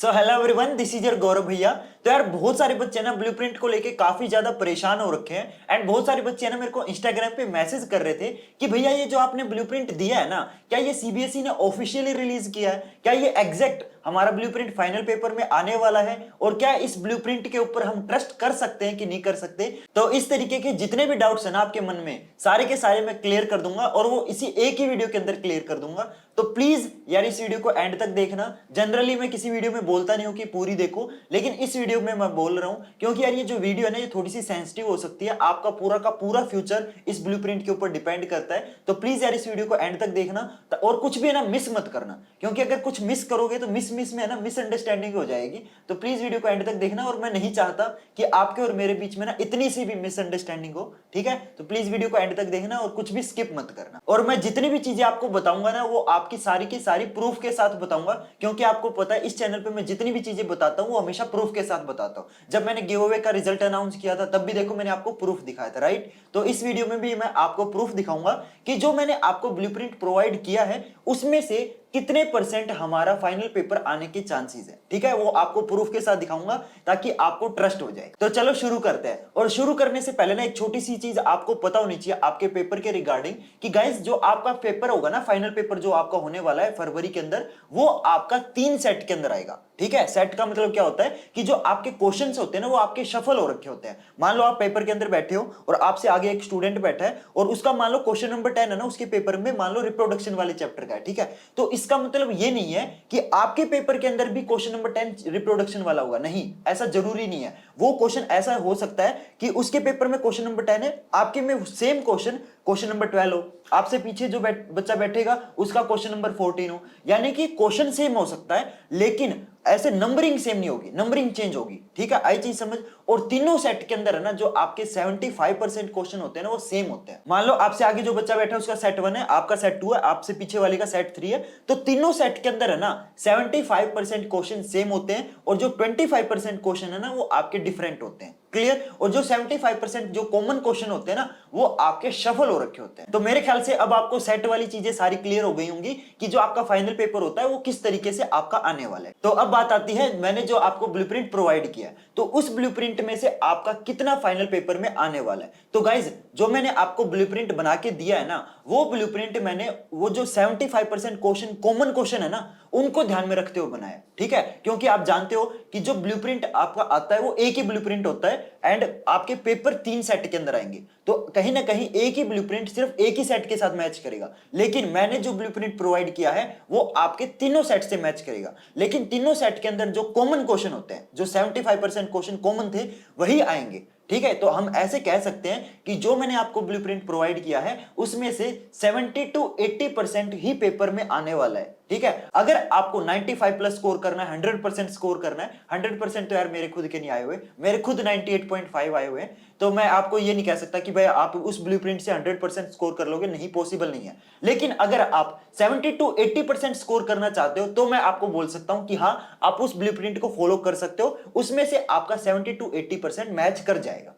So hello everyone, this is your Gaurav भैया। तो यार बहुत सारे बच्चे ना ब्लूप्रिंट को लेके काफी ज्यादा परेशान हो रखे हैं एंड बहुत सारे बच्चे ना मेरे को इंस्टाग्राम पे मैसेज कर रहे थे कि भैया ये जो आपने ब्लूप्रिंट दिया है ना, क्या ये सीबीएसई ने ऑफिशियली रिलीज किया है? क्या ये एग्जैक्ट हमारा ब्लूप्रिंट फाइनल पेपर में आने वाला है? और क्या इस ब्लूप्रिंट के ऊपर हम ट्रस्ट कर सकते हैं कि नहीं कर सकते? तो इस तरीके के जितने भी डाउट्स है ना आपके मन में, सारे के सारे मैं क्लियर कर दूंगा और वो इसी एक ही वीडियो के अंदर क्लियर कर दूंगा। तो प्लीज यार इस वीडियो को एंड तक देखना। जनरली मैं किसी वीडियो में बोलता नहीं हूं कि पूरी देखो, लेकिन इस वीडियो में मैं बोल रहा हूं क्योंकि यार ये जो वीडियो है ना, ये थोड़ी सी सेंसिटिव हो सकती है। आपका पूरा का पूरा फ्यूचर इस ब्लूप्रिंट के ऊपर डिपेंड करता है। तो प्लीज यार इस वीडियो को एंड तक देखना और कुछ भी है ना मिस मत करना, क्योंकि अगर कुछ मिस करोगे तो मिस में है ना मिसअंडरस्टैंडिंग हो जाएगी। तो प्लीज वीडियो को एंड तक देखना और मैं नहीं चाहता कि आपके और मेरे बीच में ना इतनी सी भी मिसअंडरस्टैंडिंग हो, ठीक है? तो प्लीज वीडियो को एंड तक देखना और कुछ भी स्किप मत करना। और मैं जितनी भी चीजें आपको बताऊंगा ना, वो आपकी सारी की सारी प्रूफ के साथ बताऊंगा, क्योंकि आपको पता है इस चैनल पे मैं जितनी भी चीजें बताता हूं वो हमेशा प्रूफ के साथ बताता हूं। जब मैंने गिव अवे का रिजल्ट अनाउंस किया था तब भी देखो मैंने आपको प्रूफ दिखाया था, राइट? तो इस वीडियो में भी मैं आपको प्रूफ दिखाऊंगा कि जो मैंने आपको ब्लूप्रिंट प्रोवाइड किया है उसमें से कितने परसेंट हमारा फाइनल पेपर आने के चांसेस है, ठीक है? वो आपको प्रूफ के साथ दिखाऊंगा ताकि आपको ट्रस्ट हो जाए। तो चलो शुरू करते हैं। और शुरू करने से पहले ना एक छोटी सी चीज आपको पता होनी चाहिए आपके पेपर के रिगार्डिंग कि गाइस जो आपका पेपर होगा ना, फाइनल पेपर जो आपका होने वाला है फरवरी के अंदर, वो आपका 3 सेट के अंदर आएगा, ठीक है? सेट का मतलब क्या होता है कि जो आपके क्वेश्चंस होते हैं ना वो आपके शफल हो रखे होते हैं। मान लो आप पेपर के अंदर बैठे हो और आपसे आगे एक स्टूडेंट बैठा है और उसका मान लो क्वेश्चन नंबर 10 है ना, उसके पेपर में मान लो रिप्रोडक्शन वाले चैप्टर का है, ठीक है? तो इसका मतलब ये नहीं है कि आपके पेपर के अंदर भी क्वेश्चन नंबर 10 रिप्रोडक्शन वाला होगा, नहीं, ऐसा जरूरी नहीं है। वो क्वेश्चन ऐसा हो सकता है कि उसके पेपर में क्वेश्चन नंबर 10 है, आपके में सेम क्वेश्चन नंबर 12 हो, आपसे पीछे जो बच्चा बैठेगा उसका क्वेश्चन नंबर 14 हो, यानी कि क्वेश्चन सेम हो सकता है लेकिन ऐसे नंबरिंग सेम नहीं होगी, नंबरिंग चेंज होगी, ठीक है? आई चीज समझ। और तीनों सेट के अंदर है ना जो आपके 75% क्वेश्चन होते हैं ना वो सेम होते हैं। मान लो आपसे आगे जो बच्चा बैठा है उसका सेट 1 है, आपका सेट 2 है, आपसे पीछे वाले का सेट 3 है, तो तीनों सेट के अंदर है ना 75% क्वेश्चन सेम होते हैं और जो 25% क्वेश्चन है ना वो आपके डिफरेंट होते हैं, क्लियर? और जो 75% जो कॉमन क्वेश्चन होते हैं ना वो आपके शफल हो रखे होते हैं। तो मेरे ख्याल से अब आपको सेट वाली चीजें सारी क्लियर हो गई होंगी कि जो आपका फाइनल पेपर होता है वो किस तरीके से आपका आने वाला है। तो अब बात आती है, मैंने जो आपको ब्लूप्रिंट प्रोवाइड किया है तो उस ब्लूप्रिंट में से आपका कितना फाइनल पेपर में आने वाला है। तो गाइज जो मैंने आपको ब्लूप्रिंट बना के दिया है ना, वो ब्लूप्रिंट मैंने वो जो 75% क्वेश्चन कॉमन क्वेश्चन है ना उनको ध्यान में रखते हुए बनाया, ठीक है? क्योंकि आप जानते हो कि जो ब्लूप्रिंट आपका आता है वो एक ही ब्लूप्रिंट होता है एंड आपके पेपर 3 सेट के अंदर आएंगे, तो कहीं ना कहीं एक ही ब्लूप्रिंट सिर्फ एक ही सेट के साथ मैच करेगा। लेकिन मैंने जो ब्लूप्रिंट प्रोवाइड किया है वो आपके तीनों सेट से मैच करेगा, लेकिन तीनों सेट के अंदर जो कॉमन क्वेश्चन होते हैं, जो 75% क्वेश्चन कॉमन थे वही आएंगे, ठीक है? तो हम ऐसे कह सकते हैं कि जो मैंने आपको ब्लूप्रिंट प्रोवाइड किया है उसमें से 70 to 80% ही पेपर में आने वाला है, ठीक है? अगर आपको 95 प्लस स्कोर करना है, 100% स्कोर करना है, 100% तो यार मेरे खुद के नहीं आए हुए, मेरे खुद 98.5 आए हुए हैं, तो मैं आपको ये नहीं कह सकता कि भाई आप उस ब्लूप्रिंट से 100% स्कोर कर लोगे, नहीं, पॉसिबल नहीं है। लेकिन अगर आप 70 to 80% स्कोर करना चाहते हो तो मैं आपको बोल सकता हूं कि हाँ, आप उस ब्लूप्रिंट को फॉलो कर सकते हो, उसमें से आपका 70 to 80% मैच कर जाएगा,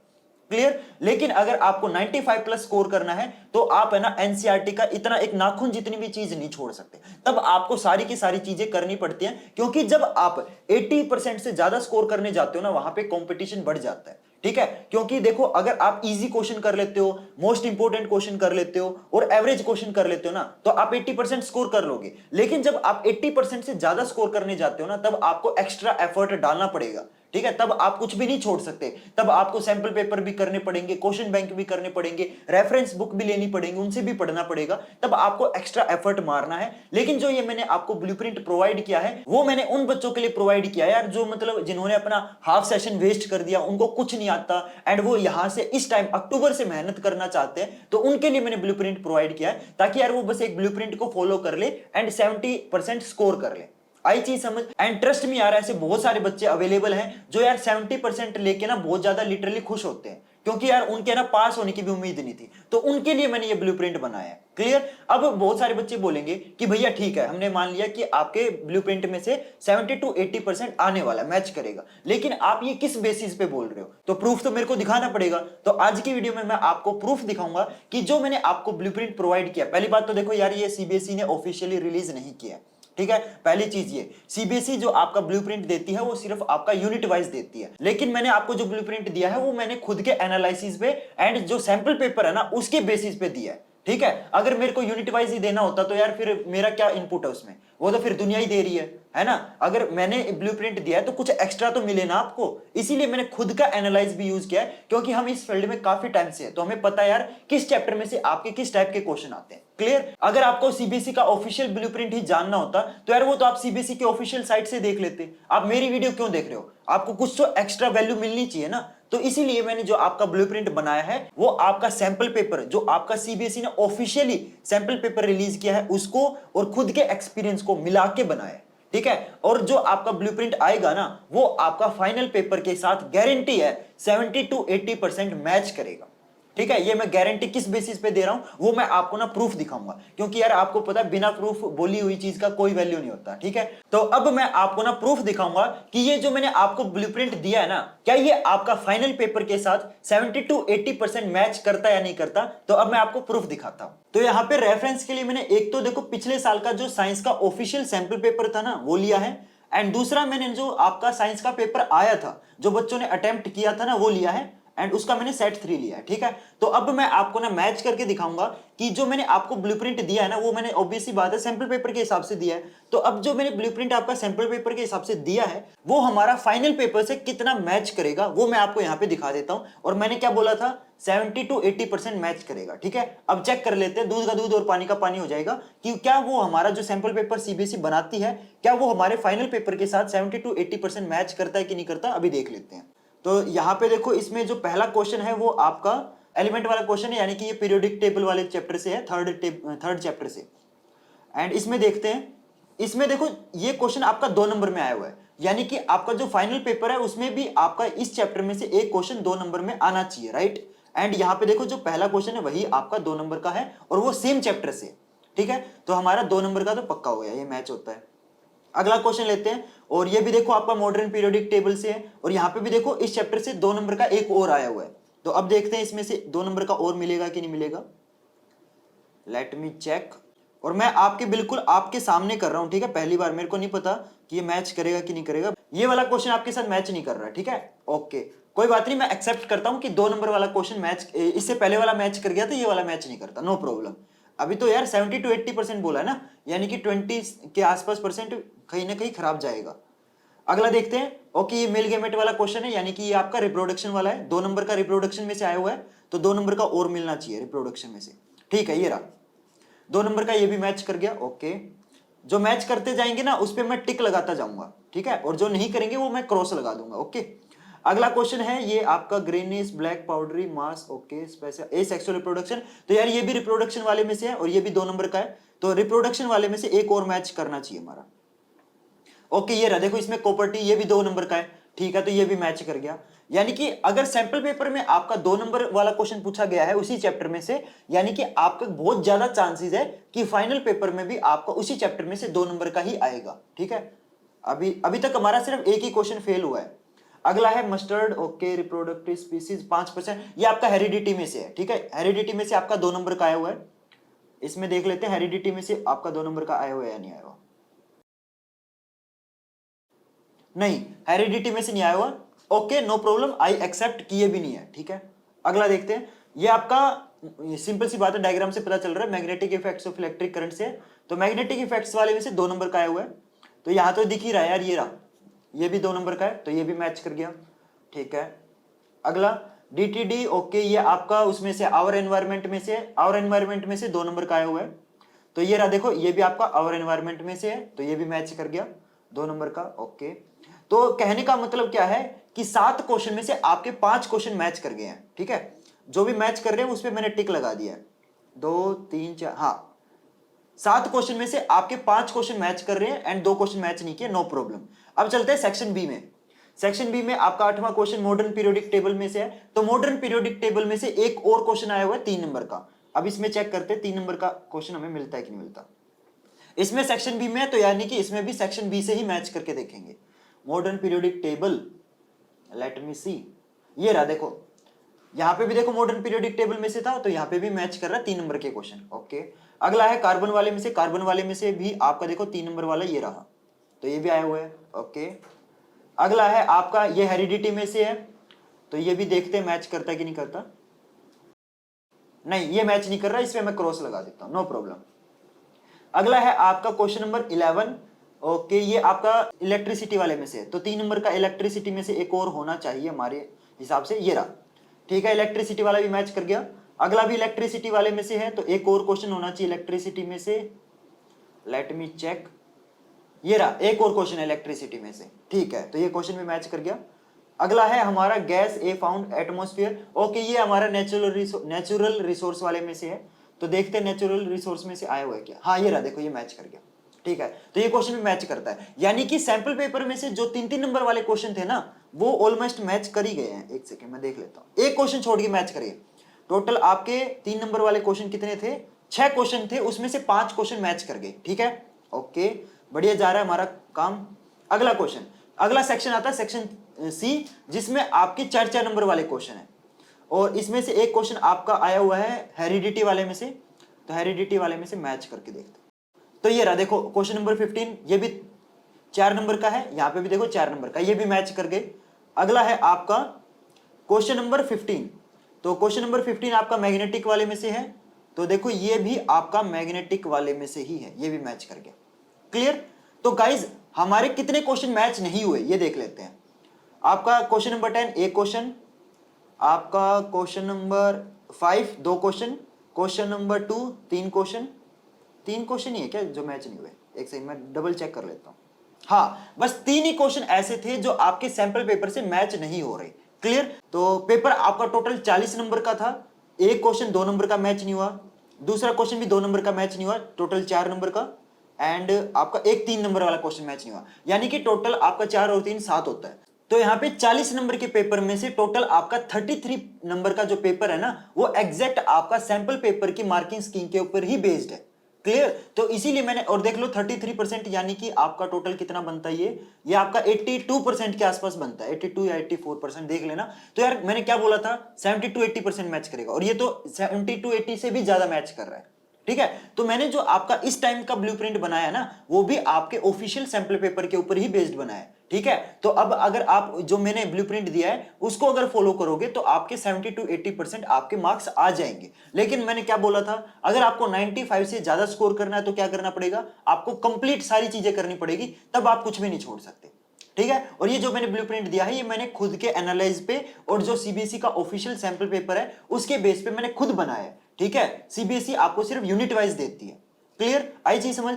क्लियर? लेकिन अगर आपको 95 प्लस स्कोर करना है तो आप है ना एनसीईआरटी का इतना एक नाखून जितनी भी चीज नहीं छोड़ सकते, तब आपको सारी की सारी चीजें करनी पड़ती हैं, क्योंकि जब आप 80% से ज्यादा स्कोर करने जाते हो ना वहां पे कंपटीशन बढ़ जाता है, ठीक है? क्योंकि देखो अगर आप इजी क्वेश्चन कर लेते हो, मोस्ट इंपोर्टेंट क्वेश्चन कर लेते हो और एवरेज क्वेश्चन कर लेते हो ना तो आप 80% स्कोर कर लोगे। लेकिन जब आप 80% से ज्यादा स्कोर करने जाते हो ना तब आपको एक्स्ट्रा एफर्ट डालना पड़ेगा, ठीक है? तब आप कुछ भी नहीं छोड़ सकते, तब आपको सैंपल पेपर भी करने पड़ेंगे, क्वेश्चन बैंक भी करने पड़ेंगे, रेफरेंस बुक भी लेनी पड़ेगी, उनसे भी पढ़ना पड़ेगा, तब आपको एक्स्ट्रा एफर्ट मारना है। लेकिन जो ये मैंने आपको ब्लूप्रिंट प्रोवाइड किया है वो मैंने उन बच्चों के लिए प्रोवाइड किया है यार जो मतलब जिन्होंने अपना हाफ सेशन वेस्ट कर दिया, उनको कुछ नहीं आता एंड वो यहां से इस टाइम अक्टूबर से मेहनत करना चाहते हैं, तो उनके लिए मैंने ब्लूप्रिंट प्रोवाइड किया है ताकि यार वो बस एक ब्लूप्रिंट को फॉलो कर ले एंड 70% स्कोर कर ले। आई चीज समझ? एंड ट्रस्ट में यार ऐसे बहुत सारे बच्चे अवेलेबल हैं जो यार 70% लेके ना बहुत ज्यादा लिटरली खुश होते हैं, क्योंकि यार उनके ना पास होने की भी उम्मीद नहीं थी, तो उनके लिए मैंने ये ब्लूप्रिंट बनाया है, क्लियर? अब बहुत सारे बच्चे बोलेंगे कि भैया ठीक है, हमने मान लिया कि आपके ब्लूप्रिंट में से 70 to 80% आने वाला मैच करेगा, लेकिन आप ये किस बेसिस पे बोल रहे हो? तो प्रूफ तो मेरे को दिखाना पड़ेगा। तो आज की वीडियो में मैं आपको प्रूफ दिखाऊंगा कि जो मैंने आपको ब्लूप्रिंट प्रोवाइड किया, पहली बात तो देखो यार ये सीबीएसई ने ऑफिशियली रिलीज नहीं किया, ठीक है, पहली चीज ये सीबीएसई जो आपका ब्लूप्रिंट देती है वो सिर्फ आपका यूनिट वाइज देती है, लेकिन मैंने आपको जो ब्लूप्रिंट दिया है वो मैंने खुद के एनालिसिस पे एंड जो सैंपल पेपर है ना उसके बेसिस पे दिया है। ठीक है, अगर मेरे को यूनिट वाइज ही देना होता तो यार फिर मेरा क्या इनपुट है उसमें, वो तो फिर दुनिया ही दे रही है ना। अगर मैंने ब्लूप्रिंट दिया है तो कुछ एक्स्ट्रा तो मिले ना आपको, इसीलिए मैंने खुद का एनालाइज भी यूज किया है, क्योंकि हम इस फील्ड में काफी टाइम से है तो हमें पता है यार किस चैप्टर में से आपके किस टाइप के क्वेश्चन आते हैं। क्लियर? अगर आपको सीबीएसई का ऑफिशियल ब्लूप्रिंट ही जानना होता तो यार वो तो आप सीबीएसई के ऑफिशियल साइट से देख लेते। आप मेरी वीडियो क्यों देख रहे हो? आपको कुछ तो एक्स्ट्रा वैल्यू मिलनी चाहिए ना, तो इसीलिए मैंने जो आपका ब्लूप्रिंट बनाया है वो आपका सैंपल पेपर जो आपका सीबीएसई ने ऑफिशियली सैंपल पेपर रिलीज किया है उसको और खुद के एक्सपीरियंस को मिला के बनाया है। ठीक है, और जो आपका ब्लूप्रिंट आएगा ना वो आपका फाइनल पेपर के साथ गारंटी है 70 to 80% मैच करेगा। ठीक है, ये मैं गारंटी किस बेसिस पे दे रहा हूं वो मैं आपको ना प्रूफ दिखाऊंगा, क्योंकि यार आपको पता है बिना प्रूफ बोली हुई चीज का कोई वैल्यू नहीं होता। ठीक है, तो अब मैं आपको ना प्रूफ दिखाऊंगा कि ये जो मैंने आपको ब्लूप्रिंट दिया है ना क्या ये आपका फाइनल पेपर के साथ 70 to 80% मैच करता या नहीं करता। तो अब मैं आपको प्रूफ दिखाता हूं। तो यहाँ पे रेफरेंस के लिए मैंने एक तो देखो पिछले साल का जो साइंस का ऑफिशियल सैंपल पेपर था ना वो लिया है, एंड दूसरा मैंने जो आपका साइंस का पेपर आया था जो बच्चों ने अटेम्प्ट किया था ना वो लिया है, एंड उसका मैंने सेट 3 लिया है। ठीक है, तो अब मैं आपको ना मैच करके दिखाऊंगा कि जो मैंने आपको ब्लूप्रिंट दिया है ना वो मैंने ऑब्वियसली बात है सैंपल पेपर के हिसाब से दिया है, तो अब जो मैंने ब्लूप्रिंट आपका सैंपल पेपर के हिसाब से दिया है वो हमारा फाइनल पेपर से कितना मैच करेगा वो मैं आपको यहाँ पे दिखा देता हूँ। और मैंने क्या बोला था 70 to 80% मैच करेगा। ठीक है, अब चेक कर लेते हैं, दूध का दूध और पानी का पानी हो जाएगा कि क्या वो हमारा जो सैंपल पेपर सीबीएसई बनाती है क्या वो हमारे फाइनल पेपर के साथ 70 to 80% मैच करता है कि नहीं करता, अभी देख लेते हैं। तो यहाँ पे देखो इसमें जो पहला क्वेश्चन है वो आपका एलिमेंट वाला क्वेश्चन है, यानी कि ये पीरियोडिक टेबल वाले चैप्टर से है, थर्ड चैप्टर से। एंड इसमें देखते हैं, इसमें देखो ये क्वेश्चन आपका 2 नंबर में आया हुआ है, यानी कि आपका जो फाइनल पेपर है उसमें भी आपका इस चैप्टर में से एक क्वेश्चन 2 नंबर में आना चाहिए, राइट। एंड यहाँ पे देखो जो पहला क्वेश्चन है वही आपका 2 नंबर का है और वो सेम चैप्टर से। ठीक है, तो हमारा 2 नंबर का तो पक्का हो गया, ये मैच होता है। अगला क्वेश्चन लेते हैं, और ये भी देखो आपका मॉडर्न पीरियोडिक टेबल से है, और यहाँ पे भी देखो इस चैप्टर से 2 नंबर का एक और आया हुआ है। तो अब देखते हैं इसमें से 2 नंबर का और मिलेगा कि नहीं मिलेगा, लेट मी चेक। और मैं आपके बिल्कुल आपके सामने कर रहा हूं, ठीक है, पहली बार, मेरे को नहीं पता कि ये मैच करेगा कि नहीं करेगा। ये वाला क्वेश्चन आपके साथ मैच नहीं कर रहा है, ठीक है, ओके, कोई बात नहीं, मैं एक्सेप्ट करता हूं कि 2 नंबर वाला क्वेश्चन मैच, इससे पहले वाला मैच कर गया तो ये वाला मैच नहीं करता, नो प्रॉब्लम। अभी तो यार 70 to 80% बोला है ना, यानी कि 20 के आसपास परसेंट कहीं ना कहीं खराब जाएगा। अगला देखते हैं, ओके, ये मेल गेमेट वाला क्वेश्चन है, यानी कि ये आपका रिप्रोडक्शन वाला है, 2 नंबर का रिप्रोडक्शन में से आया हुआ है, तो 2 नंबर का और मिलना चाहिए रिप्रोडक्शन में से। ठीक है, ये रहा 2 नंबर का, ये भी मैच कर गया, ओके। जो मैच करते जाएंगे ना उस पर मैं टिक लगाता जाऊंगा, ठीक है, और जो नहीं करेंगे वो मैं क्रॉस लगा दूंगा, ओके। अगला क्वेश्चन है ये आपका ग्रेनिश ब्लैक पाउडरी मास, ओके, स्पेशल ए सेक्सुअल रिप्रोडक्शन, तो यार ये भी रिप्रोडक्शन वाले में से है और ये भी 2 नंबर का है, तो रिप्रोडक्शन वाले में से एक और मैच करना चाहिए हमारा। ओके, ये रहा, देखो इसमें कॉपर्टी, ये भी 2 नंबर का है, ठीक है, तो ये भी मैच कर गया। यानी कि अगर सैंपल पेपर में आपका 2 नंबर वाला क्वेश्चन पूछा गया है उसी चैप्टर में से, यानी कि आपका बहुत ज्यादा चांसेस है कि फाइनल पेपर में भी आपका उसी चैप्टर में से 2 नंबर का ही आएगा, ठीक है। अभी तक हमारा सिर्फ एक ही क्वेश्चन फेल हुआ है। अगला है मस्टर्ड, ओके, रिप्रोडक्टिव स्पीसीज 5%, ये आपका हेरिडिटी में से है, ठीक है, हेरिडिटी में से आपका 2 नंबर का आया हुआ है। इसमें देख लेते हैं हेरिडिटी में से आपका 2 नंबर का आया हुआ है या नहीं आया हुआ। नहीं, हेरिडिटी में से नहीं आया हुआ, okay, no problem, I accept, किए भी नहीं है, ठीक है। अगला देखते हैं, ये आपका सिंपल सी बात है, डायग्राम से पता चल रहा है, magnetic effects of electric current से, तो मैग्नेटिक इफेक्ट्स वाले में से 2 नंबर का आया हुआ है, तो यहां तो दिख ही रहा है यार, ये रहा, ये भी 2 नंबर का है, तो ये भी मैच कर गया, ठीक है। अगला डीटीडी, ओके, ये आपका उसमें से आवर एनवायरमेंट में से 2 नंबर का आया हुआ है, तो ये रहा, देखो ये भी आपका आवर एनवायरमेंट में से है, तो ये भी मैच कर गया 2 नंबर का, ओके। तो कहने का मतलब क्या है कि 7 क्वेश्चन में से आपके 5 क्वेश्चन मैच कर गए हैं, ठीक है, जो भी मैच कर रहे हैं उस पर मैंने टिक लगा दिया है, 2 3 4, हाँ, 7 क्वेश्चन में से आपके 5 क्वेश्चन मैच कर रहे हैं एंड 2 क्वेश्चन मैच नहीं किए, नो प्रॉब्लम। अब चलते हैं सेक्शन बी में। सेक्शन बी में आपका 8वां क्वेश्चन मॉडर्न पीरियोडिक टेबल में से है, तो मॉडर्न पीरियोडिक टेबल में से एक और क्वेश्चन आया हुआ है 3 नंबर का। अब इसमें चेक करते हैं 3 नंबर का क्वेश्चन हमें मिलता है कि नहीं मिलता। इसमें सेक्शन बी में है, तो यानी कि इसमें भी सेक्शन बी से ही मैच करके देखेंगे। Modern periodic table, let me see, ये रहा, देखो यहाँ पे भी देखो मॉडर्न पीरियोडिक टेबल में से था, तो यहाँ पे भी मैच कर रहा है 3 नंबर के क्वेश्चन। ओके, अगला है कार्बन वाले में से, कार्बन वाले में से भी आपका देखो 3 नंबर वाला ये रहा, तो ये भी आया हुआ है। ओके, अगला है आपका ये हेरिडिटी में से है, तो ये भी देखते हैं मैच करता है कि नहीं करता। नहीं, ये मैच नहीं कर रहा, इसमें मैं क्रॉस लगा देता हूं, नो प्रॉब्लम। अगला है आपका क्वेश्चन नंबर 11। ओके, ये आपका इलेक्ट्रिसिटी वाले में से है, तो 3 नंबर का इलेक्ट्रिसिटी में से एक और होना चाहिए हमारे हिसाब से, ये रहा। ठीक है, इलेक्ट्रिसिटी वाला भी मैच कर गया। अगला भी इलेक्ट्रिसिटी वाले में से है, तो एक और क्वेश्चन होना चाहिए इलेक्ट्रिसिटी में से, लेट मी चेक, ये रहा एक और क्वेश्चन इलेक्ट्रिसिटी में से। ठीक है, तो ये क्वेश्चन भी मैच कर गया। अगला है हमारा गैस ए फाउंड एटमॉस्फेयर। ओके, ये हमारा नेचुरल रिसोर्स वाले में से है, तो देखते हैं नेचुरल रिसोर्स में से आया हुआ है क्या। हाँ, ये रहा, देखो ये मैच कर गया। ठीक है, तो ये क्वेश्चन भी मैच करता है, यानी कि सैंपल पेपर में से जो 3-3 नंबर वाले क्वेश्चन थे ना, वो ऑलमोस्ट मैच कर ही गए हैं। एक सेकेंड मैं देख लेता हूँ, एक क्वेश्चन छोड़ के मैच करिए। टोटल आपके 3 नंबर वाले क्वेश्चन कितने थे? 6 क्वेश्चन थे, उसमें से 5 क्वेश्चन मैच कर गए। ठीक है, ओके, बढ़िया जा रहा है हमारा काम। अगला क्वेश्चन, अगला सेक्शन आता है सेक्शन सी, जिसमें आपके 4-4 नंबर वाले क्वेश्चन है, और इसमें से एक क्वेश्चन आपका आया हुआ है हेरिडिटी वाले में से, तो हेरिडिटी वाले में से मैच करके देखते हैं। तो ये रहा, देखो क्वेश्चन नंबर 15, ये भी 4 नंबर का है, यहां पे भी देखो 4 नंबर का, ये भी मैच कर गए। अगला है आपका क्वेश्चन नंबर 15, तो क्वेश्चन नंबर 15 आपका मैग्नेटिक वाले में से है, तो देखो ये भी आपका मैग्नेटिक वाले में से ही है, ये भी मैच कर गया। क्लियर? तो गाइज हमारे कितने क्वेश्चन मैच नहीं हुए ये देख लेते हैं। आपका क्वेश्चन नंबर 10 एक क्वेश्चन, आपका question number 5 2 question, question number 2 3 question, 3 question ही है क्या जो मैच नहीं हुए? एक सेकंड मैं डबल चेक कर लेता हूं। हाँ, बस 3 ही क्वेश्चन ऐसे थे जो आपके सैंपल पेपर से मैच नहीं हो रहे। क्लियर? तो पेपर आपका टोटल 40 नंबर का था, एक क्वेश्चन 2 नंबर का मैच नहीं हुआ, दूसरा क्वेश्चन भी 2 नंबर का मैच नहीं हुआ, टोटल 4 नंबर का, एंड आपका एक 3 नंबर वाला क्वेश्चन मैच नहीं हुआ, यानी कि टोटल आपका 4 और 3 7 होता है। तो यहाँ पे 40 नंबर के पेपर में से टोटल आपका 33 नंबर का जो पेपर है ना, वो एग्जैक्ट आपका सैंपल पेपर की मार्किंग स्कीम के ऊपर ही बेस्ड है। क्लियर? तो इसीलिए मैंने, और देख लो 33%, यानी कि आपका टोटल कितना बनता है ये आपका 82% के आसपास बनता है, 82 या 84% देख लेना। तो यार मैंने क्या बोला था, 70-80% मैच करेगा, और ये तो 70-80 से भी ज्यादा मैच कर रहा है। ठीक है, तो मैंने जो आपका इस टाइम का ब्लूप्रिंट बनाया ना, वो भी आपके ऑफिशियल सैंपल पेपर के ऊपर ही बेस्ड बनाया है। ठीक है, तो अब अगर आप जो मैंने ब्लूप्रिंट दिया है उसको अगर फॉलो करोगे तो आपके 70-80% आपके मार्क्स आ जाएंगे। लेकिन मैंने क्या बोला था, अगर आपको 95 से ज्यादा स्कोर करना है तो क्या करना पड़ेगा, आपको कंप्लीट सारी चीजें करनी पड़ेगी, तब आप कुछ भी नहीं छोड़ सकते। ठीक है, और ये जो मैंने ब्लूप्रिंट दिया है ये मैंने खुद के एनालाइज पे, और जो सीबीएसई का ऑफिशियल सैंपल पेपर है उसके बेस पे मैंने खुद बनाया है। ठीक है, सीबीएसई आपको सिर्फ यूनिट वाइज देती है। क्लियर? आई चीज समझ?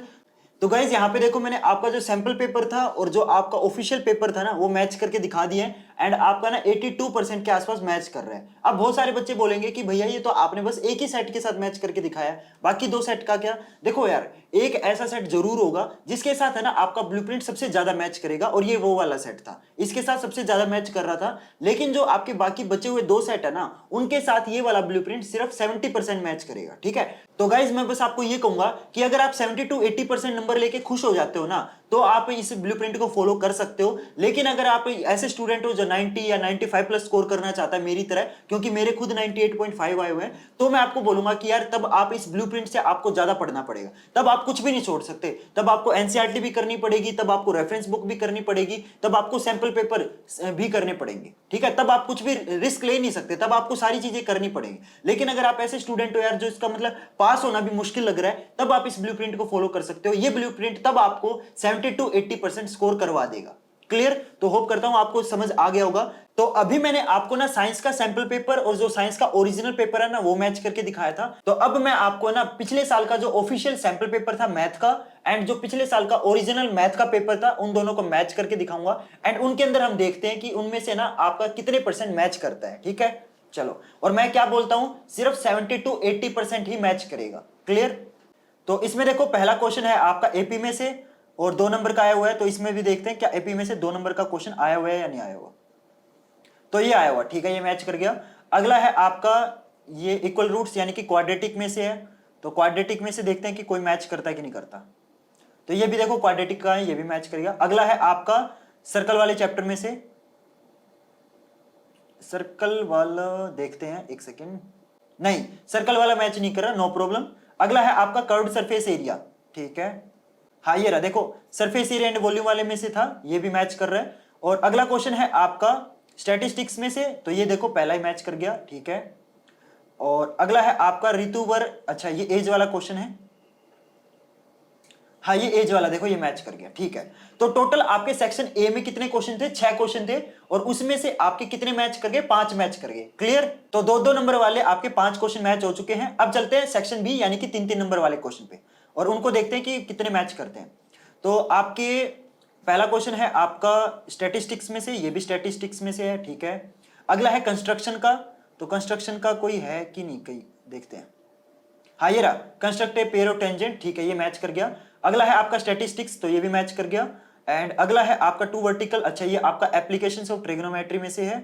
तो गाइज यहाँ पे देखो, मैंने आपका जो सैंपल पेपर था और जो आपका ऑफिशियल पेपर था ना, वो मैच करके दिखा दिए, एंड आपका ना 82% के आसपास मैच कर रहे हैं। अब बहुत सारे बच्चे बोलेंगे कि भैया ये तो आपने बस एक ही सेट के साथ मैच करके दिखाया, बाकी 2 सेट का क्या? देखो यार, एक ऐसा सेट जरूर होगा जिसके साथ है ना आपका ब्लूप्रिंट सबसे ज्यादा मैच करेगा, और ये वो वाला सेट था, इसके साथ सबसे ज्यादा मैच कर रहा था। लेकिन जो आपके बाकी बचे हुए 2 सेट है ना, उनके साथ ये वाला ब्लूप्रिंट सिर्फ 70% मैच करेगा। ठीक है, तो गाइज मैं बस आपको ये कहूंगा कि अगर आप 70-80% नंबर लेके खुश हो जाते हो ना, तो आप इस ब्लूप्रिंट को फॉलो कर सकते हो। लेकिन अगर आप ऐसे स्टूडेंट हो जो 90 या 95 प्लस स्कोर करना चाहता है मेरी तरह, क्योंकि मेरे खुद 98.5 आए हुए हैं, तो मैं आपको बोलूंगा कि यार तब आप इस ब्लूप्रिंट से आपको ज्यादा पढ़ना पड़ेगा, तब आप कुछ भी नहीं छोड़ सकते, तब आपको एनसीईआरटी भी करनी पड़ेगी, तब आपको रेफरेंस बुक भी करनी पड़ेगी, तब आपको सैंपल पेपर भी करने पड़ेंगे। ठीक है, तब आप कुछ भी रिस्क ले नहीं सकते, तब आपको सारी चीजें करनी पड़ेंगी। लेकिन अगर आप ऐसे स्टूडेंट हो यार जो इसका मतलब पास होना भी मुश्किल लग रहा है, तब आप इस ब्लूप्रिंट को फॉलो कर सकते हो। ये ब्लूप्रिंट तब आपको 70-80% स्कोर करवा देगा। क्लियर? तो होप करता हूं आपको समझ आ गया होगा। तो अभी मैंने आपको ना साइंस का सैंपल पेपर और जो साइंस का ओरिजिनल पेपर है ना, वो मैच करके दिखाया था। तो अब मैं आपको ना पिछले साल का जो ऑफिशियल सैंपल पेपर था मैथ का, एंड जो पिछले साल का ओरिजिनल मैथ का पेपर था, उन दोनों को मैच करके दिखाऊंगा, एंड उनके अंदर हम देखते हैं कि उनमें से ना आपका कितने % मैच करता है। ठीक है, चलो, और मैं क्या बोलता हूं, सिर्फ 70-80% ही मैच करेगा। क्लियर? तो इसमें देखो पहला क्वेश्चन है आपका एपी में से, और 2 नंबर का आया हुआ है, तो इसमें भी देखते हैं क्या एपी में से 2 नंबर का क्वेश्चन आया हुआ है या नहीं आया हुआ। तो ये आया हुआ, ठीक है, ये मैच कर गया। अगला है आपका ये इक्वल रूट्स यानी कि क्वाड्रेटिक में से है, तो क्वाड्रेटिक में से देखते हैं कि कोई मैच करता है कि नहीं करता। तो ये भी देखो क्वाड्रेटिक का है, ये भी मैच कर गया। अगला है आपका सर्कल वाले चैप्टर में से, सर्कल वाला देखते हैं, एक सेकेंड। नहीं, सर्कल वाला मैच नहीं कर रहा, नो प्रॉब्लम। अगला है आपका कर्व्ड सरफेस एरिया, ठीक है। हाँ ये रहा, देखो सरफेस एरिया एंड वॉल्यूम वाले में से था, ये भी मैच कर रहा है। और अगला क्वेश्चन है आपका स्टैटिस्टिक्स में से, तो ये देखो पहला ही मैच कर गया, ठीक है। और अगला है आपका ऋतुवर, अच्छा ये एज वाला क्वेश्चन है। हाँ ये एज वाला देखो, ये मैच कर गया, ठीक है। तो टोटल आपके सेक्शन ए में कितने क्वेश्चन थे? 6 क्वेश्चन थे, और उसमें से आपके कितने मैच कर गए? 5 मैच कर गए। क्लियर? तो 2-2 नंबर वाले आपके 5 क्वेश्चन मैच हो चुके हैं। अब चलते हैं सेक्शन बी यानी कि 3-3 नंबर वाले क्वेश्चन पे, और उनको देखते हैं कि कितने मैच करते हैं। तो आपके पहला क्वेश्चन है आपका स्टैटिस्टिक्स में से, ये भी स्टैटिस्टिक्स में से है, ठीक है। अगला है कंस्ट्रक्शन का, तो कंस्ट्रक्शन का कोई है कि नहीं, कहीं देखते हैं। हाँ ये रहा, construct a pair of tangent, ठीक है, ये मैच कर गया। अगला है आपका स्टैटिस्टिक्स, तो ये भी मैच कर गया। एंड अगला है आपका टू वर्टिकल, अच्छा ये आपका एप्लीकेशंस ऑफ ट्रिग्नोमेट्री में से है,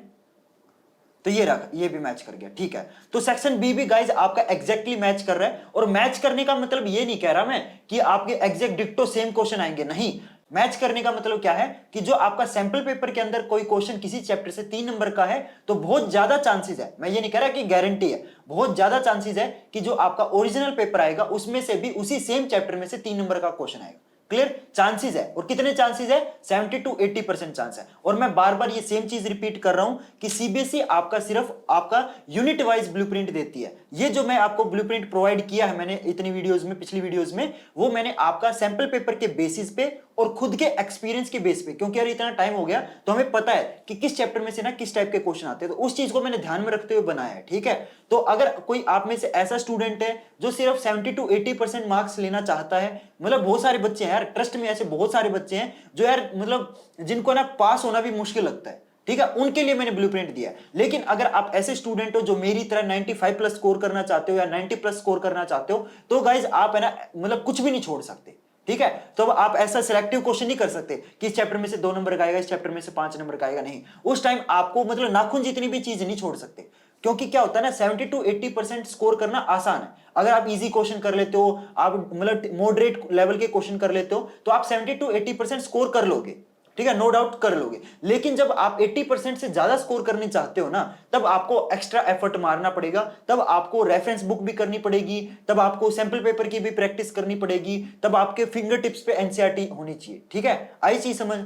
तो ये रहा, ये भी मैच कर गया, ठीक है। तो सेक्शन बी भी गाइज आपका एग्जैक्टली मैच कर रहा है। और मैच करने का मतलब ये नहीं कह रहा मैं कि आपके एग्जैक्ट डिक्टो सेम क्वेश्चन आएंगे, नहीं। मैच करने का मतलब क्या है कि जो आपका सैंपल पेपर के अंदर कोई क्वेश्चन किसी चैप्टर से 3 नंबर का है, तो बहुत ज्यादा चांसेस है, मैं ये नहीं कह रहा कि गारंटी है, बहुत ज्यादा चांसेस है कि जो आपका ओरिजिनल पेपर आएगा उसमें से भी उसी सेम चैप्टर में से 3 नंबर का क्वेश्चन आएगा। क्लियर? चांसेस है, और कितने चांसेस है? 70 to 80% चांस है। और मैं बार बार ये सेम चीज रिपीट कर रहा हूं कि सीबीएसई आपका सिर्फ आपका यूनिट वाइज ब्लूप्रिंट देती है। ये जो मैं आपको ब्लूप्रिंट प्रोवाइड किया है मैंने इतनी वीडियोस में, पिछली वीडियोस में, वो मैंने आपका सैंपल पेपर के बेसिस पे और खुद के एक्सपीरियंस के बेस पे, क्योंकि यार इतना टाइम हो गया तो हमें पता है कि किस चैप्टर में से ना किस टाइप के क्वेश्चन आते हैं, तो उस चीज को मैंने ध्यान में रखते हुए बनाया है, ठीक है। तो अगर कोई आप में से ऐसा स्टूडेंट है जो सिर्फ 70 to 80% मार्क्स लेना चाहता है, मतलब बहुत सारे बच्चे हैं यार, ट्रस्ट में ऐसे बहुत सारे बच्चे हैं जो यार मतलब जिनको ना पास होना भी मुश्किल लगता है, ठीक है, उनके लिए मैंने ब्लूप्रिंट दिया है। लेकिन अगर आप ऐसे स्टूडेंट हो जो मेरी तरह 95 प्लस स्कोर करना चाहते हो या 90 प्लस स्कोर करना चाहते हो, तो गाइज आप है ना मतलब कुछ भी नहीं छोड़ सकते, ठीक है। तो आप ऐसा सिलेक्टिव क्वेश्चन नहीं कर सकते कि इस चैप्टर में से 2 नंबर का आएगा, इस चैप्टर में से 5 नंबर का आएगा, नहीं। उस टाइम आपको मतलब नाखून जितनी भी चीज नहीं छोड़ सकते, क्योंकि क्या होता है ना 70 to 80% स्कोर करना आसान है। अगर आप इजी क्वेश्चन कर लेते हो, आप मतलब मॉडरेट लेवल के क्वेश्चन कर लेते हो, तो आप 70 to 80% स्कोर कर लोगे, ठीक है, नो डाउट कर लोगे। लेकिन जब आप 80% से ज्यादा स्कोर करना चाहते हो ना, तब आपको एक्स्ट्रा एफर्ट मारना पड़ेगा, तब आपको रेफरेंस बुक भी करनी पड़ेगी, तब आपको सैंपल पेपर की भी प्रैक्टिस करनी पड़ेगी, तब आपके फिंगर टिप्स पे एनसीईआरटी होनी चाहिए, ठीक है। आई चीज समझ?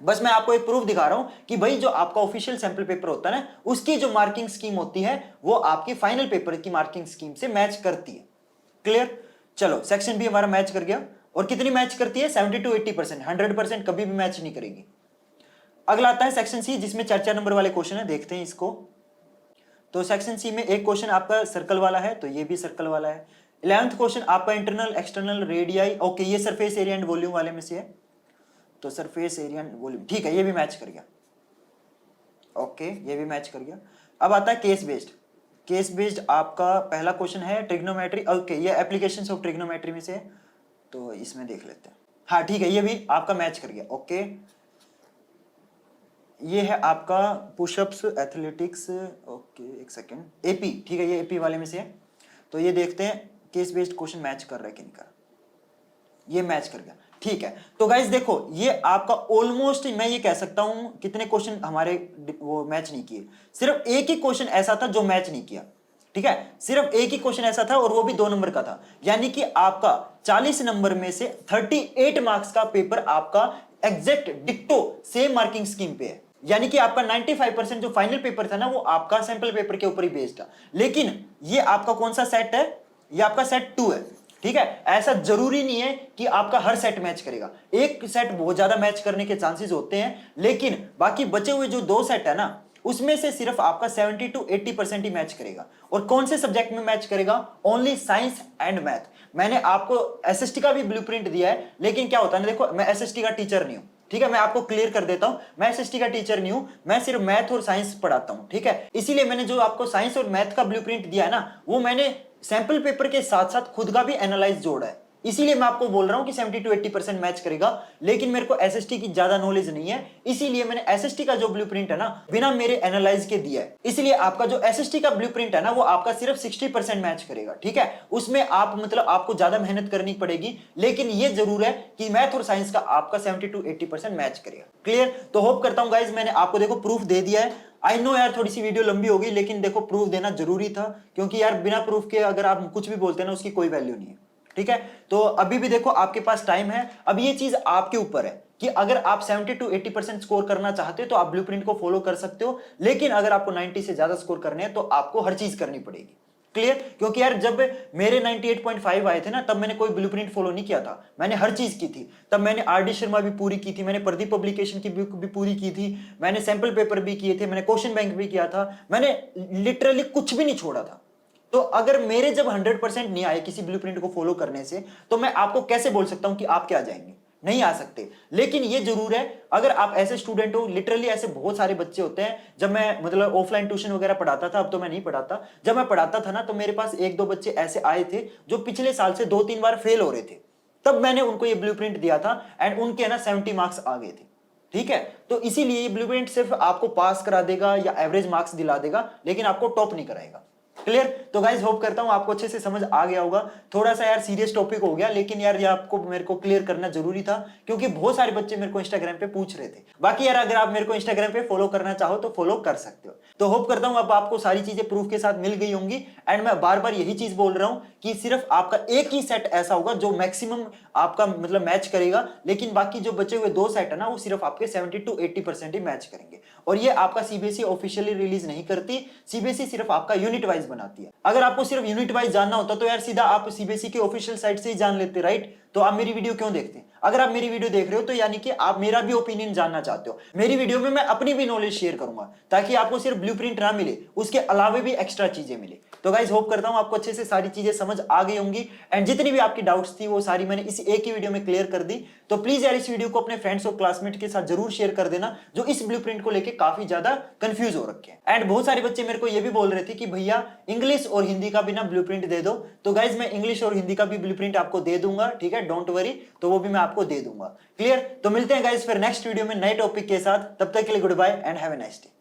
बस मैं आपको एक प्रूफ दिखा रहा हूं कि भाई जो आपका ऑफिशियल सैंपल पेपर होता है ना, उसकी जो मार्किंग स्कीम होती है वो आपकी फाइनल पेपर की मार्किंग स्कीम से मैच करती है। क्लियर? चलो सेक्शन बी हमारा मैच कर गया। और कितनी मैच करती है? 70 to 80%, 100% कभी भी मैच नहीं करेगी। अगला आता है सेक्शन सी, जिसमें 4-4 नंबर वाले क्वेश्चन है, देखते हैं इसको। तो सेक्शन सी में एक क्वेश्चन आपका सर्कल वाला है, तो ये भी सर्कल वाला है। 11th क्वेश्चन आपका इंटरनल एक्सटर्नल रेडियाई, ओके ये सरफेस एरिया एंड वॉल्यूम वाले में से है, तो सरफेस एरिया एंड वॉल्यूम, ठीक है, ये भी मैच कर गया, ओके ये भी मैच कर गया। अब आता है केस बेस्ड। केस बेस्ड आपका पहला क्वेश्चन है ट्रिग्नोमेट्री, ओके ये एप्लीकेशंस ऑफ ट्रिग्नोमेट्री में से है, तो इसमें देख लेते हैं। हाँ ठीक है, ये भी आपका मैच कर गया, ओके। ये है आपका पुशअप्स एथलेटिक्स, ओके एक सेकेंड, एपी, ठीक है, ये एपी वाले में से है। तो ये देखते हैं केस बेस्ड क्वेश्चन मैच कर रहा है कि नहीं कर रहा, ये मैच कर गया, ठीक है। तो गाइज देखो ये आपका ऑलमोस्ट मैं ये कह सकता हूं कितने क्वेश्चन हमारे वो मैच नहीं किए, सिर्फ एक ही क्वेश्चन ऐसा था जो मैच नहीं किया, ठीक है, सिर्फ एक ही क्वेश्चन ऐसा था और वो भी 2 नंबर का था। यानी कि आपका 40 नंबर में से 38 मार्क्स का पेपर आपका एग्जैक्ट डिक्टो सेम मार्किंग स्कीम पे है। यानी कि आपका 95% जो फाइनल पेपर था ना, वो आपका सैंपल पेपर के ऊपर ही बेस्ड था। लेकिन ये आपका कौन सा सेट है? ये आपका सेट 2 है, ठीक है। ऐसा जरूरी नहीं है कि आपका हर सेट मैच करेगा, एक सेट बहुत ज्यादा मैच करने के चांसेस होते हैं, लेकिन बाकी बचे हुए जो 2 सेट है ना, उसमें से सिर्फ आपका 70 to 80% ही मैच करेगा। और कौन से सब्जेक्ट में मैच करेगा? Only science and math. मैंने आपको एसएसटी का भी ब्लूप्रिंट दिया है, लेकिन क्या होता है ना, देखो मैं एसएसटी का टीचर नहीं हूं, ठीक है, मैं आपको क्लियर कर देता हूं, मैं एसएसटी का टीचर नहीं हूं, मैं सिर्फ मैथ और साइंस पढ़ाता हूं, ठीक है। इसीलिए मैंने जो आपको साइंस और मैथ का ब्लूप्रिंट दिया है ना, वो मैंने सैंपल पेपर के साथ साथ खुद का भी एनालाइज जोड़ा है। इसीलिए मैं आपको बोल रहा हूं कि 70 to 80% मैच करेगा। लेकिन मेरे को एसएसटी की ज्यादा नॉलेज नहीं है, इसीलिए मैंने एसएसटी का जो ब्लूप्रिंट है ना, बिना मेरे एनालाइज के दिया है। इसलिए आपका जो एसएसटी का ब्लूप्रिंट है ना, वो आपका सिर्फ 60% मैच करेगा, ठीक है। उसमें आप मतलब आपको ज्यादा मेहनत करनी पड़ेगी, लेकिन ये जरूर है कि मैथ और साइंस का आपका 70 to 80% मैच करेगा। क्लियर? तो होप करता हूं गाइज मैंने आपको देखो प्रूफ दे दिया है। आई नो यार थोड़ी सी वीडियो लंबी हो गई, लेकिन देखो प्रूफ देना जरूरी था, क्योंकि यार बिना प्रूफ के अगर आप कुछ भी बोलते हैं ना उसकी कोई वैल्यू नहीं है। ठीक है, तो अभी भी देखो आपके पास टाइम है। अब ये चीज आपके ऊपर है कि अगर आप 70 to 80% स्कोर करना चाहते हो तो आप ब्लूप्रिंट को फॉलो कर सकते हो, लेकिन अगर आपको 90 से ज्यादा स्कोर करने हैं तो आपको हर चीज करनी पड़ेगी। क्लियर? क्योंकि यार जब मेरे 98.5 आए थे ना, तब मैंने कोई ब्लूप्रिंट फॉलो नहीं किया था, मैंने हर चीज की थी। तब मैंने आरडी शर्मा भी पूरी की थी, मैंने प्रदीप पब्लिकेशन की बुक भी पूरी की थी, मैंने सैंपल पेपर भी किए थे, मैंने क्वेश्चन बैंक भी किया था, मैंने लिटरली कुछ भी नहीं छोड़ा था। तो अगर मेरे जब 100% नहीं आए किसी ब्लूप्रिंट को फॉलो करने से, तो मैं आपको कैसे बोल सकता हूं कि आप क्या जाएंगे? नहीं आ सकते। लेकिन ये जरूर है, अगर आप ऐसे स्टूडेंट हो, लिटरली ऐसे बहुत सारे बच्चे होते हैं। जब मैं मतलब ऑफलाइन ट्यूशन वगैरह पढ़ाता था, अब तो मैं नहीं पढ़ाता, जब मैं पढ़ाता था ना, तो मेरे पास एक दो बच्चे ऐसे आए थे जो पिछले साल से 2-3 बार फेल हो रहे थे। तब मैंने उनको ये ब्लूप्रिंट दिया था एंड उनके ना 70 मार्क्स आ गए थे। ठीक है, तो इसीलिए ये ब्लूप्रिंट सिर्फ आपको पास करा देगा या एवरेज मार्क्स दिला देगा, लेकिन आपको टॉप नहीं कराएगा। क्लियर? तो गाइज होप करता हूं आपको अच्छे से समझ आ गया होगा। थोड़ा सा यार सीरियस टॉपिक हो गया, लेकिन यार ये आपको मेरे को क्लियर करना जरूरी था, क्योंकि बहुत सारे बच्चे मेरे को इंस्टाग्राम पे पूछ रहे थे। बाकी यार अगर आप मेरे को इंस्टाग्राम पे फॉलो करना चाहो तो फॉलो कर सकते हो। तो होप करता हूं अब आपको सारी चीजें प्रूफ के साथ मिल गई होंगी। एंड मैं बार बार यही चीज बोल रहा हूं कि सिर्फ आपका एक ही सेट ऐसा होगा जो मैक्सिमम आपका मतलब मैच करेगा, लेकिन बाकी जो बचे हुए दो सेट है ना, वो सिर्फ आपके 70 to 80% ही मैच करेंगे। और ये आपका सीबीएसई ऑफिशियली रिलीज नहीं करती, सीबीएसई सिर्फ आपका यूनिट वाइज बनाती है। अगर आपको सिर्फ यूनिट वाइज जानना होता तो यार सीधा आप सीबीएसई के ऑफिशियल साइट से ही जान लेते, राइट? तो आप मेरी वीडियो क्यों देखते हैं? अगर आप मेरी वीडियो देख रहे हो तो यानी कि आप मेरा भी ओपिनियन जानना चाहते हो। मेरी वीडियो में मैं अपनी भी नॉलेज शेयर करूंगा, ताकि आपको सिर्फ ब्लूप्रिंट ना मिले, उसके अलावा भी एक्स्ट्रा चीजें मिले। तो गाइज होप करता हूं आपको अच्छे से सारी चीजें समझ आ गई होंगी, एंड जितनी भी आपकी डाउट्स थी वो सारी मैंने इस एक ही वीडियो में क्लियर कर दी। तो प्लीज यार इस वीडियो को अपने फ्रेंड्स और क्लासमेट के साथ जरूर शेयर कर देना, जो इस ब्लूप्रिंट को लेके काफी ज्यादा कंफ्यूज हो रखे हैं। एंड बहुत सारे बच्चे मेरे को ये भी बोल रहे थे कि भैया इंग्लिश और हिंदी का भी ना ब्लूप्रिंट दे दो। तो गाइज मैं इंग्लिश और हिंदी का भी ब्लूप्रिंट आपको दे दूंगा, ठीक है, डोंट वरी। तो वो भी मैं आपको दे दूंगा। क्लियर? तो मिलते हैं गाइज फिर नेक्स्ट वीडियो में नए टॉपिक के साथ। तब तक के लिए goodbye and have a nice day.